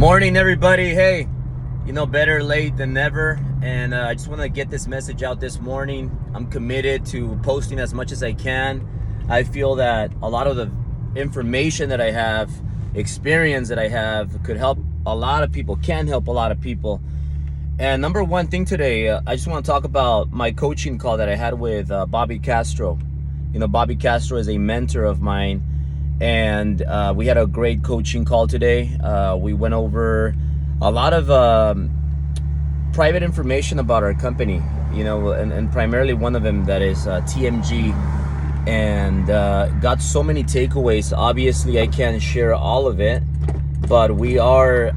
Morning, everybody. Hey, better late than never. And I just want to get this message out this morning. I'm committed to posting as much as I can. I feel that a lot of the information that I have, experience that I have, could help a lot of people, can help a lot of people. And number one thing today, I just want to talk about my coaching call that I had with Bobby Castro. Bobby Castro is a mentor of mine. And we had a great coaching call today. We went over a lot of private information about our company, and primarily one of them that is TMG, and got so many takeaways. Obviously, I can't share all of it, but we are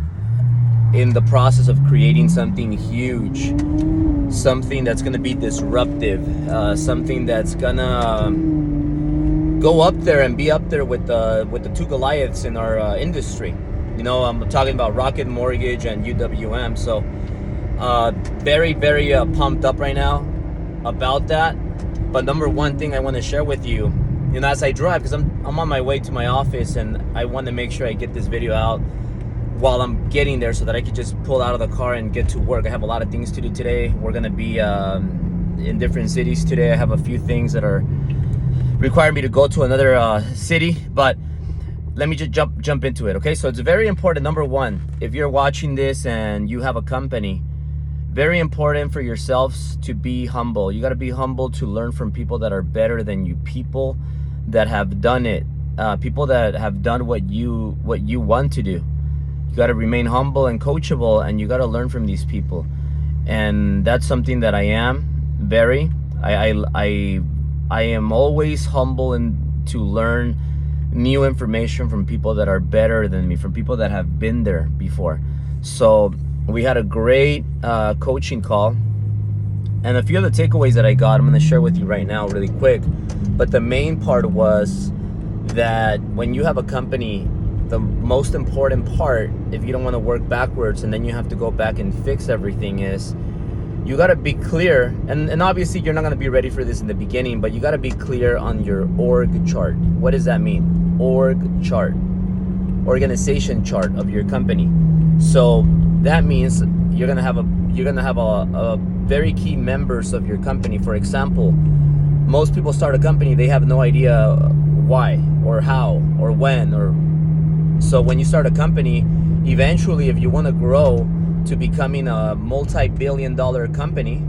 in the process of creating something huge, something that's going to be disruptive, something that's going to go up there and be up there with the two Goliaths in our industry. I'm talking about Rocket Mortgage and UWM. So very, very pumped up right now about that. But number one thing I want to share with you, as I drive, because I'm on my way to my office, and I want to make sure I get this video out while I'm getting there so that I could just pull out of the car and get to work. I have a lot of things to do today. We're going to be in different cities today. I have a few things that are require me to go to another city, but let me just jump into it. Okay, so it's very important. Number one, if you're watching this and you have a company, very important for yourselves to be humble. You got to be humble to learn from people that are better than you, people that have done it, people that have done what you want to do. You got to remain humble and coachable, and you got to learn from these people. And that's something that I am very. I am always humble and to learn new information from people that are better than me, from people that have been there before. So we had a great coaching call, and a few of the takeaways that I got, I'm going to share with you right now really quick. But the main part was that when you have a company, the most important part, if you don't want to work backwards and then you have to go back and fix everything, is you got to be clear, and obviously you're not going to be ready for this in the beginning, but you got to be clear on your org chart. What does that mean? Org chart, organization chart of your company. So that means you're going to have a very key members of your company. For example, most people start a company, they have no idea why or how or when, or so when you start a company, eventually if you want to grow to becoming a multi-billion-dollar company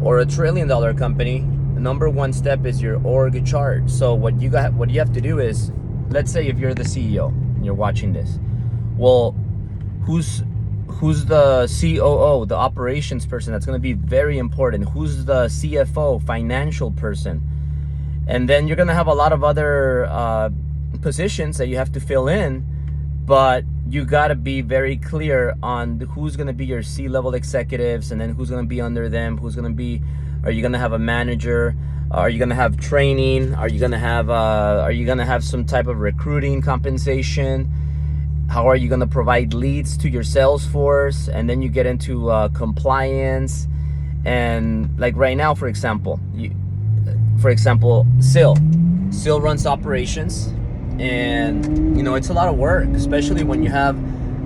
or a trillion-dollar company, the number one step is your org chart. So what you have to do is, let's say if you're the CEO and you're watching this, well, who's the COO, the operations person? That's going to be very important. Who's the CFO, financial person? And then you're going to have a lot of other positions that you have to fill in, but you got to be very clear on who's going to be your C-level executives, and then who's going to be under them, are you going to have a manager? Are you going to have training? Are you going to have some type of recruiting compensation? How are you going to provide leads to your sales force? And then you get into compliance. And like right now, for example, Sil runs operations. And it's a lot of work, especially when you have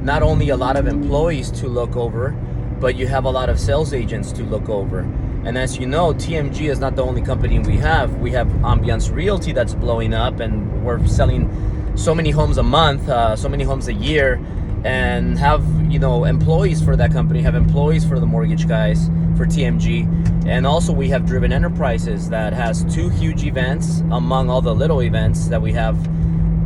not only a lot of employees to look over, but you have a lot of sales agents to look over. And as you know, TMG is not the only company we have. We have Ambiance Realty that's blowing up, and we're selling so many homes a month, so many homes a year, and have employees for that company, have employees for the mortgage guys for TMG. And also we have Driven Enterprises that has 2 huge events among all the little events that we have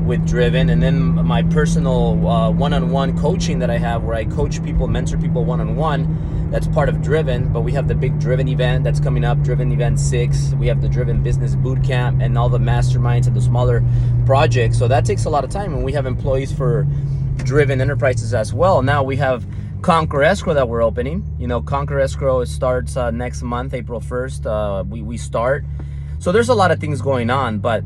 with Driven. And then my personal one-on-one coaching that I have, where I coach people, mentor people one-on-one, that's part of Driven. But we have the big Driven event that's coming up, Driven Event 6. We have the Driven Business Bootcamp and all the masterminds and the smaller projects. So that takes a lot of time, and we have employees for Driven Enterprises as well. Now we have Conquer Escrow that we're opening. Conquer Escrow starts next month, April 1st. We start. So there's a lot of things going on, but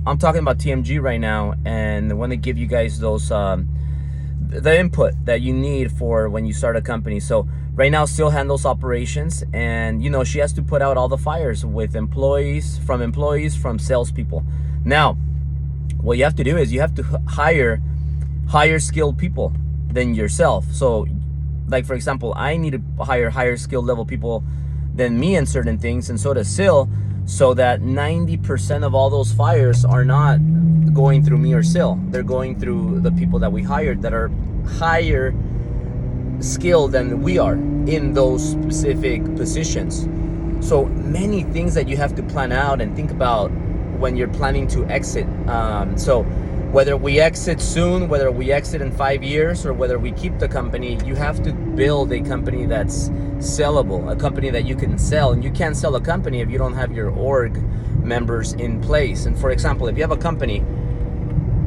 I'm talking about TMG right now, and I want to give you guys those the input that you need for when you start a company. So right now, Sil handles operations, and she has to put out all the fires with employees, from salespeople. Now, what you have to do is you have to hire skilled people than yourself. So like, for example, I need to hire higher skill level people than me in certain things, and so does Sil, so that 90% of all those fires are not going through me or Sil. They're going through the people that we hired that are higher skilled than we are in those specific positions. So many things that you have to plan out and think about when you're planning to exit. So whether we exit soon, whether we exit in 5 years, or whether we keep the company, you have to build a company that's sellable, a company that you can sell. And you can't sell a company if you don't have your org members in place. And for example, if you have a company,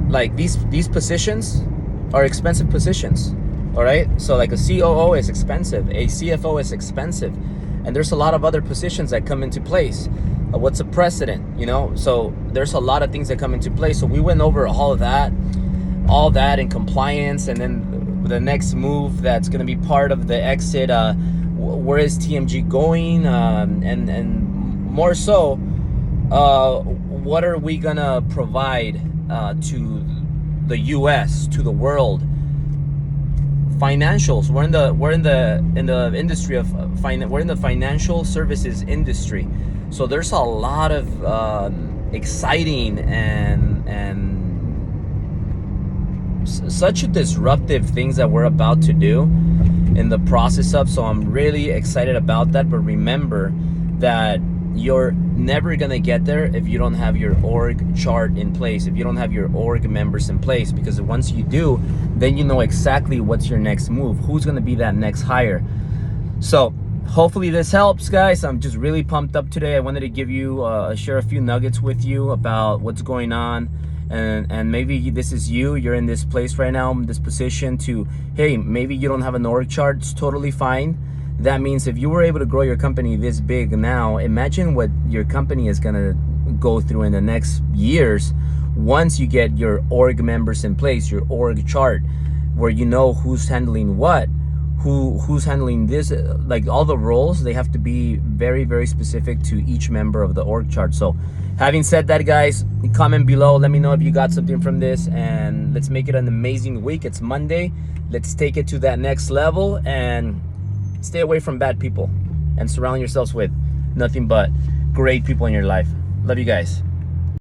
like these positions are expensive positions, all right? So like a COO is expensive, a CFO is expensive, and there's a lot of other positions that come into place. What's a precedent, you know? So there's a lot of things that come into play. So we went over all that in compliance, and then the next move that's going to be part of the exit. Where is TMG going? And more so, what are we gonna provide to the U.S., to the world? Financials. We're in the industry of we're in the financial services industry. So there's a lot of exciting and such disruptive things that we're about to do in the process of. So I'm really excited about that. But remember that you're never gonna get there if you don't have your org chart in place, if you don't have your org members in place, because once you do, then you know exactly what's your next move, who's gonna be that next hire. So hopefully this helps, guys. I'm just really pumped up today. I wanted to give you share a few nuggets with you about what's going on, and maybe this is you're in this place right now, in this position to, hey, maybe you don't have an org chart. It's totally fine. That means if you were able to grow your company this big now, imagine what your company is gonna go through in the next years once you get your org members in place, your org chart, where you know who's handling what, who's handling this. Like all the roles, they have to be very, very specific to each member of the org chart. So having said that, guys, comment below, let me know if you got something from this, and let's make it an amazing week. It's Monday. Let's take it to that next level and stay away from bad people and surround yourselves with nothing but great people in your life. Love you guys.